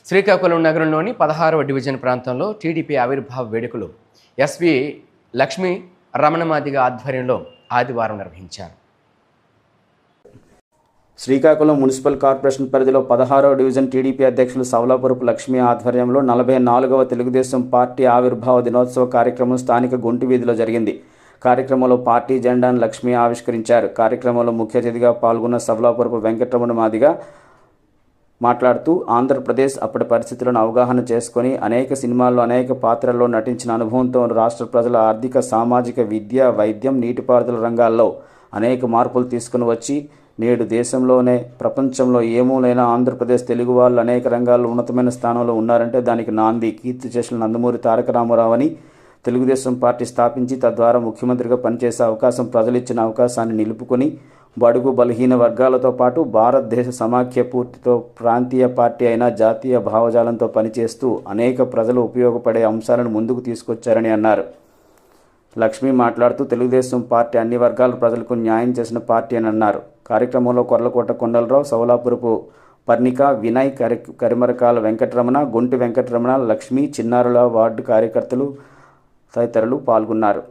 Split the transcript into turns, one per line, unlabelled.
శ్రీకాకుళం నగరంలోని 16వ డివిజన్ ప్రాంతంలో టీడీపీ ఆవిర్భావ వేడుకలు ఎస్వి లక్ష్మీ రమణమాదిగ ఆధ్వర్యంలో ఆదివారం నిర్వహించారు.
శ్రీకాకుళం మున్సిపల్ కార్పొరేషన్ పరిధిలో 16వ డివిజన్ టీడీపీ అధ్యక్షులు సవలాపురపు లక్ష్మీ ఆధ్వర్యంలో 44వ తెలుగుదేశం పార్టీ ఆవిర్భావ దినోత్సవ కార్యక్రమం స్థానిక గుంటి వీధిలో జరిగింది. కార్యక్రమంలో పార్టీ జెండాను లక్ష్మీ ఆవిష్కరించారు. కార్యక్రమంలో ముఖ్య అతిథిగా పాల్గొన్న సవలాపురపు వెంకటరమణ మాదిగ మాట్లాడుతూ ఆంధ్రప్రదేశ్ అప్పటి పరిస్థితులను అవగాహన చేసుకొని అనేక సినిమాల్లో అనేక పాత్రల్లో నటించిన అనుభవంతో రాష్ట్ర ప్రజల ఆర్థిక, సామాజిక, విద్య, వైద్యం, నీటిపారుదల రంగాల్లో అనేక మార్పులు తీసుకుని వచ్చి నేడు దేశంలోనే ప్రపంచంలో ఏమూలైనా ఆంధ్రప్రదేశ్ తెలుగు వాళ్ళు అనేక రంగాల్లో ఉన్నతమైన స్థానంలో ఉన్నారంటే దానికి నాంది కీర్తి చేసిన నందమూరి తారక రామారావు అని తెలుగుదేశం పార్టీ స్థాపించి తద్వారా ముఖ్యమంత్రిగా పనిచేసే అవకాశం ప్రజలిచ్చిన అవకాశాన్ని నిలుపుకొని బడుగు బలహీన వర్గాలతో పాటు భారతదేశ సమాఖ్య పూర్తితో ప్రాంతీయ పార్టీ అయిన జాతీయ భావజాలంతో పనిచేస్తూ అనేక ప్రజలు ఉపయోగపడే అంశాలను ముందుకు తీసుకొచ్చారని అన్నారు. లక్ష్మీ మాట్లాడుతూ తెలుగుదేశం పార్టీ అన్ని వర్గాల ప్రజలకు న్యాయం చేసిన పార్టీ అని అన్నారు. కార్యక్రమంలో కొర్లకోట కొండలరావు, సవలాపురపు పర్ణిక, వినయ్, కరిమరకాల వెంకటరమణ, గుంటి వెంకటరమణ, లక్ష్మీ, చిన్నారుల వార్డు కార్యకర్తలు తదితరులు పాల్గొన్నారు.